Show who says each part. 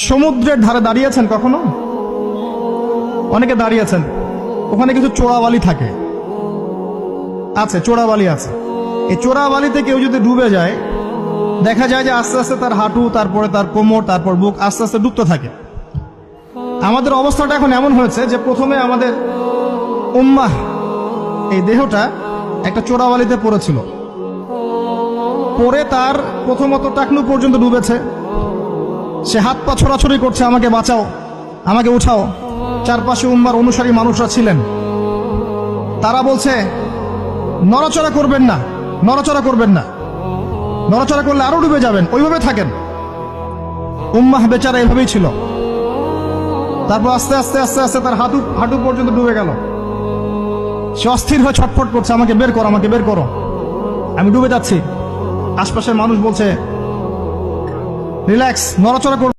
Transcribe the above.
Speaker 1: সমুদ্রের ধারে দাঁড়িয়েছেন কখনো? অনেকে দাঁড়িয়েছেন, ওখানে কিছু চোরাবালি থাকে, আছে চোরাবালি আছে। এই চোরাবালিতে কেউ যদি ডুবে যায়, দেখা যায় যে আস্তে আস্তে তার হাঁটু, তারপরে তার কোমর, তারপর বুক আস্তে আস্তে ডুবতে থাকে। আমাদের অবস্থাটা এখন এমন হয়েছে যে প্রথমে আমাদের উম্মাহ, এই দেহটা একটা চোরাবালিতে পড়েছিল, পরে তার প্রথমত টাকনু পর্যন্ত ডুবেছে। সে হাত পা ছোড়াছড়ি করছে, আমাকে বাঁচাও, আমাকে উঠাও। চারপাশে উম্মার অনুসারী মানুষরা ছিলেন, তারা বলছে নড়াচড়া করবেন না, নড়াচড়া করবেন না, নড়াচড়া করলে আরো ডুবে যাবেন, ওইভাবে থাকেন। উম্মাহ বেচারা এভাবেই ছিল। তারপর আস্তে আস্তে আস্তে আস্তে তার হাঁটু পর্যন্ত ডুবে গেল। সে অস্থির হয়ে ছটফট করছে, আমাকে বের করো, আমাকে বের করো, আমি ডুবে যাচ্ছি। আশপাশের মানুষ বলছে রিল্যাক্স, নড়াচড়া করবে